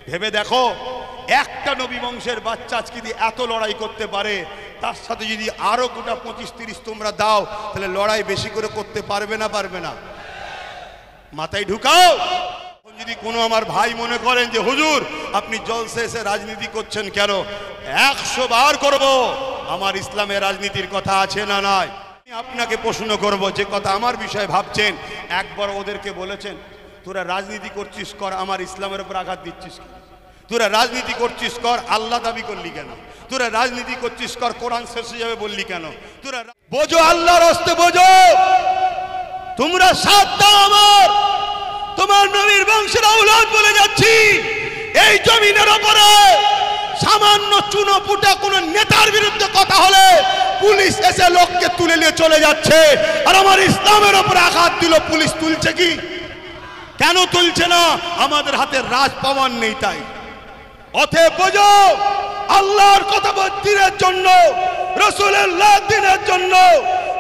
ভেবে দেখো, একটা নবী বংশের বাচ্চা আজকে যদি এত লড়াই করতে পারে, তার সাথে যদি আরো গোটা 25-30 তোমরা দাও, তাহলে লড়াই বেশি করে করতে পারবে না? পারবে না? মাথায় ঢুকাও। যদি কোনো আমার ভাই মনে করেন যে হুজুর আপনি জলসে এসে রাজনীতি করছেন কেন, 100 বার করব আমার ইসলামের রাজনীতির কথা আছে না নাই। আপনাকে প্রশ্ন করব, যে কথা আমার বিষয়ে ভাবছেন, একবার ওদেরকে বলেছেন তোরা রাজনীতি করছিস কর, আমার ইসলামের উপর আঘাত দিচ্ছিস কেন? তোরা রাজনীতি করছিস কর, আল্লাহ দাবি করলি কেন? তোরা রাজনীতি করছিস কর, কোরআন শেষ হয়ে যাবে বললি কেন? তোরা বোঝো, আল্লাহর রাস্তে বোঝো, তোমরা সাথ দাও আমার, তোমার নবীর বংশের আওলাদ বলে যাচ্ছি। এই জমিনের উপরে সামান্য চুনোপুটা কোন নেতার বিরুদ্ধে কথা হলে পুলিশ এসে লোককে তুলে নিয়ে চলে যাচ্ছে, আর আমার ইসলামের উপর আঘাত দিল, পুলিশ তুলছে কি? কেন তুলছে না? আমাদের হাতে রাজ পাওয়ার নেই তাই। অতএব বোঝো, আল্লাহর কথা দিনের জন্য, রাসূলুল্লাহর দিনের জন্য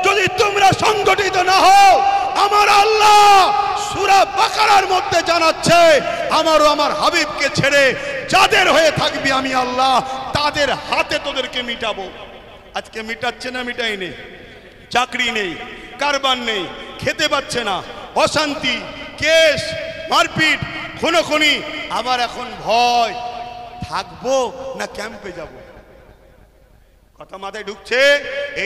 যদি তোমরা সংগঠিত না হও, আমার আল্লাহ সূরা বাকারার মধ্যে জানাচ্ছে, আমারও আমার হাবিবকে ছেড়ে যাদের হয়ে থাকবি আমি আল্লাহ তাদের হাতে তোদেরকে মিটাবো। আজকে মিটাচ্ছে না? মিটাই নেই, চাকরি নেই, কারবার নেই, খেতে পাচ্ছে না, অশান্তি, কেস, মারপিট, খুনোখুনি। আবার এখন ভয়, থাকবো না ক্যাম্পে যাব? কথা মাথায় ঢুকছে?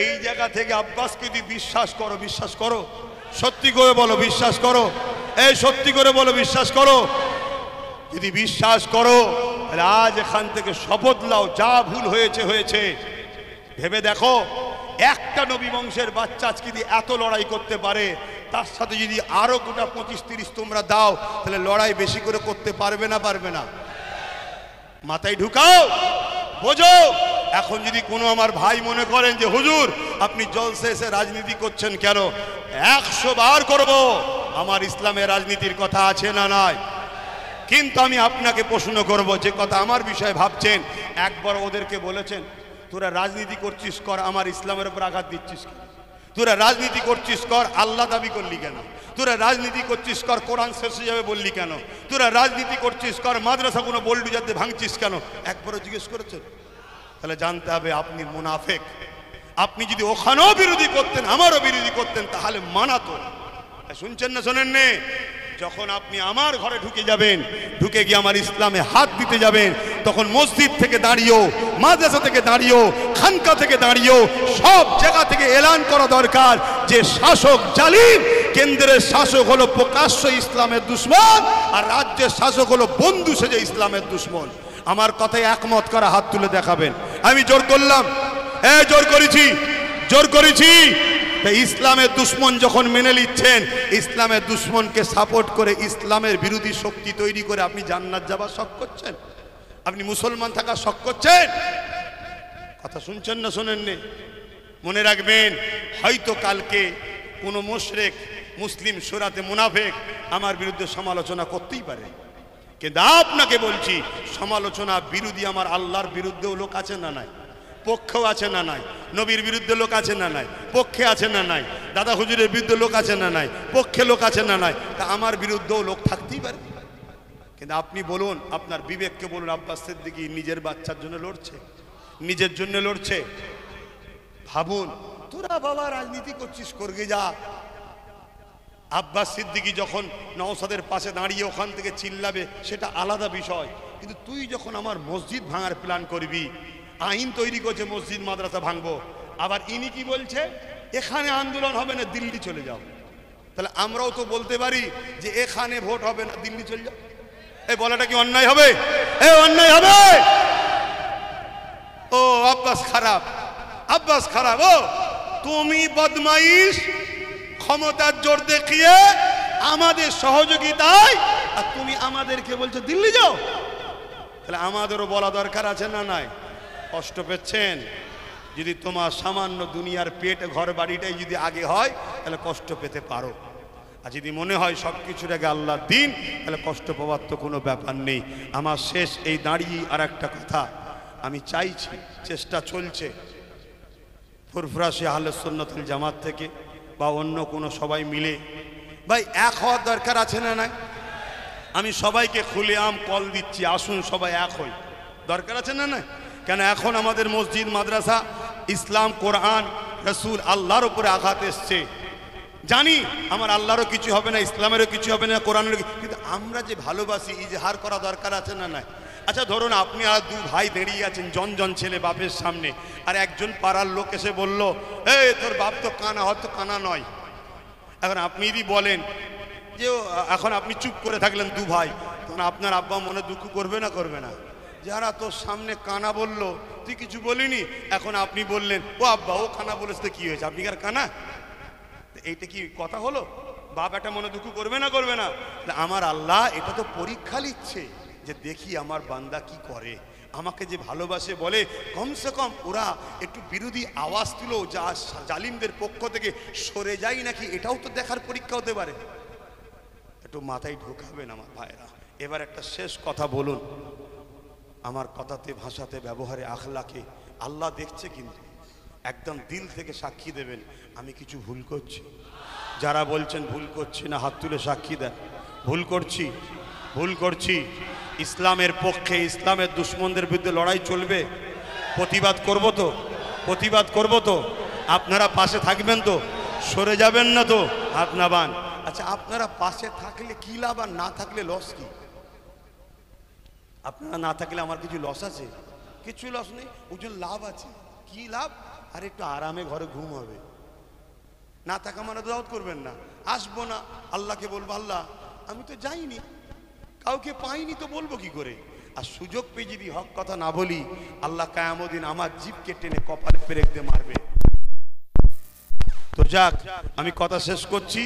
এই জায়গা থেকে আব্বাসকে যদি বিশ্বাস করো, বিশ্বাস করো, সত্যি করে বলো বিশ্বাস করো, এই সত্যি করে বলো বিশ্বাস করো, যদি বিশ্বাস করো তাহলে আজ এখান থেকে শপথ নাও, যা ভুল হয়েছে হয়েছে। ভেবে দেখো, একটা নবী বংশের বাচ্চা আজকে যদি এত লড়াই করতে পারে, তার সাথে যদি আরো গোটা 25-30 তোমরা দাও, তাহলে লড়াই বেশি করে করতে পারবে না? পারবে না? মাথায় ঢুকাও, বোঝো। এখন যদি কোনো আমার ভাই মনে করেন যে হুজুর আপনি জলসে এসে রাজনীতি করছেন কেন, 100 বার করব আমার ইসলামের রাজনীতির কথা আছে না নাই। কিন্তু আমি আপনাকে প্রশ্ন করব, যে কথা আমার বিষয়ে ভাবছেন, একবার ওদেরকে বলেছেন তোরা রাজনীতি করছিস কর, আমার ইসলামের উপর আঘাত দিচ্ছিস কেন? তোরা রাজনীতি করছিস কর, আল্লাহ দাবি করলি কেন? তোরা রাজনীতি করছিস কর, কোরআন শেষ হয়ে যাবে বললি কেন? তোরা রাজনীতি করছিস কর, মাদ্রাসা কোনো বল্ডু যাতে ভাঙছিস কেন? একবারও জিজ্ঞেস করেছেন? তাহলে জানতে হবে আপনি মুনাফিক। আপনি যদি ওখানেও বিরোধী করতেন, আমারও বিরোধী করতেন, তাহলে মানাতো। শুনছেন না শোনেন নে? যখন আপনি আমার ঘরে ঢুকে যাবেন, ঢুকে গিয়ে আমার ইসলামে হাত দিতে যাবেন, তখন মসজিদ থেকে দাঁড়িয়েও, মাদ্রাসা থেকে দাঁড়িয়েও, খানকা থেকে দাঁড়িয়েও, সব জায়গা থেকে এলান করা দরকার যে শাসক জালিম, কেন্দ্রের শাসক হলো প্রকাশ্য ইসলামের দুশমন, আর রাজ্যের শাসক হলো বন্ধু সেজে ইসলামের দুশমন। আমার কথায় একমত করা হাত তুলে দেখাবেন। আমি জোর করলাম? জোর করেছি, জোর করেছি। ইসলামের দুশমন যখন মেনে নিচ্ছেন, ইসলামের দুশমনকে সাপোর্ট করে ইসলামের বিরোধী শক্তি তৈরি করে আপনি জান্নাত যাবার শখ করছেন? আপনি মুসলমান থাকার শখ করছেন? কথা শুনছেন না শোনেননি? মনে রাখবেন, হয়তো কালকে কোনো মুশরিক মুসলিম সুরাতে মুনাফিক আমার বিরুদ্ধে সমালোচনা করতেই পারে, কিন্তু আপনাকে বলছি সমালোচনা বিরোধী আমার আল্লাহর বিরুদ্ধেও লোক আছে না নাই? পক্ষেও আছে না নাই? নবীর বিরুদ্ধে লোক আছে না নাই? পক্ষে আছে না নাই? দাদা হুজুরের বিরুদ্ধে লোক আছে না নাই? পক্ষে লোক আছে না নাই? তা আমার বিরুদ্ধেও লোক থাকতেই পারে। কিন্তু আপনি বলুন, আপনার বিবেককে বলুন, আব্বাস সিদ্দিকী নিজের বাচ্চার জন্য লড়ছে, নিজের জন্য লড়ছে। ভাবুন, তোরা বাবা রাজনীতি করছিস, করগে যা। আব্বাস সিদ্দিকী যখন নওশাদের পাশে দাঁড়িয়ে ওখান থেকে চিল্লাবে, সেটা আলাদা বিষয়, কিন্তু তুই যখন আমার মসজিদ ভাঙার প্ল্যান করবি, আইন তৈরি করছে মসজিদ মাদ্রাসা ভাঙবো, আবার ইনি কি বলছে এখানে আন্দোলন হবে না, দিল্লি চলে যাও। তাহলে আমরাও তো বলতে পারি যে এখানে ভোট হবে না, দিল্লি চলে যাও। এই বলাটা কি অন্যায় হবে? অন্যায় হবে? ও আব্বাস খারাপ, আব্বাস খারাপ। ও তুমি বদমাইশ, ক্ষমতার জোর দেখিয়ে আমাদের সহযোগিতায়, আর তুমি আমাদেরকে বলছো দিল্লি যাও। তাহলে আমাদেরও বলা দরকার আছে না নাই? কষ্ট পেচ্ছেন? যদি তোমার সামান্য দুনিয়ার পেট ঘর বাড়িটাই যদি আগে হয়, তাহলে কষ্ট পেতে পারো। আর যদি মনে হয় সব কিছুর আগে আল্লাহর দিন, তাহলে কষ্ট পাওয়ার তো কোনো ব্যাপার নেই। আমার শেষ এই দাঁড়িয়ে আর একটা কথা আমি চাইছি, চেষ্টা চলছে ফুরফুরাশি আহলে সুন্নাত ওয়াল জামাত থেকে বা অন্য কোনো সবাই মিলে, ভাই এক হওয়ার দরকার আছে না নাই? আমি সবাইকে খুলেআম কল দিচ্ছি, আসুন সবাই এক হই। দরকার আছে না? না কেন? এখন আমাদের মসজিদ, মাদ্রাসা, ইসলাম, কোরআন, রসুল, আল্লাহর উপরে আঘাত এসছে। জানি আমার আল্লাহরও কিছু হবে না, ইসলামেরও কিছু হবে না, কোরআনেরও, কিন্তু আমরা যে ভালোবাসি ইজহার করা দরকার আছে না? নাই? আচ্ছা ধরুন আপনি আর দু ভাই দাঁড়িয়ে আছেন, জন ছেলে বাপের সামনে, আর একজন পাড়ার লোক এসে বলল, এই তোর বাপ তো কানা, হয়তো কানা নয়। এখন আপনি যদি বলেন যে, এখন আপনি চুপ করে থাকলেন দু ভাই, তখন আপনার আব্বা মনে দুঃখ করবে না? করবে না? যারা তোর সামনে কানা বলল, তুই কিছু বলিনি, এখন আপনি বললেন, ও আব্বা ও কানা বলেছে, কি হয়েছে, আপনি আর কানা? এইটা কি কথা হলো? বাপ একটা মনে দুঃখ করবে না? করবে না? আমার আল্লাহ এটা তো পরীক্ষা নিচ্ছে, যে দেখি আমার বান্দা কি করে, আমাকে যে ভালোবাসে বলে, কমসে কম ওরা একটু বিরোধী আওয়াজ তুলো, যা জালিমদের পক্ষ থেকে সরে যাই নাকি, এটাও তো দেখার পরীক্ষা হতে পারে। একটু মাথায় ঢোকাবেন আমার ভাইরা। এবার একটা শেষ কথা বলুন, আমার কথাতে, ভাষাতে, ব্যবহারে, আখলাকে আল্লাহ দেখছে, কিন্তু একদম দিল থেকে সাক্ষী দেবেন আমি কিছু ভুল করছি। যারা বলছেন ভুল করছি না, হাত তুলে সাক্ষী দেন। ভুল করছি, ভুল করছি। ইসলামের পক্ষে, ইসলামের দুশ্মনদের বিরুদ্ধে লড়াই চলবে, প্রতিবাদ করব তো, প্রতিবাদ করব তো। আপনারা পাশে থাকবেন তো, সরে যাবেন না তো? হাত নাবান। আচ্ছা আপনারা পাশে থাকলে কি লাভ, আর না থাকলে লস কি? আপনারা না থাকলে আমার কিছু লস আছে? কিছু লস নেই, ওজন লাভ আছে। কি লাভ? আর একটু আরামে ঘরে ঘুম হবে। না থাকা মানে দাওয়াত করবেন না, আসবো না, আল্লাহকে বলবো আল্লাহ আমি তো যাইনি, কাউকে পাইনি, তো বলবো কি করে? আর সুযোগ পেয়ে যদি হক কথা না বলি, আল্লাহ কিয়ামত দিন আমার জিভকে টেনে কপালে পেরেক দিয়ে মারবে। তো যাক, আমি কথা শেষ করছি।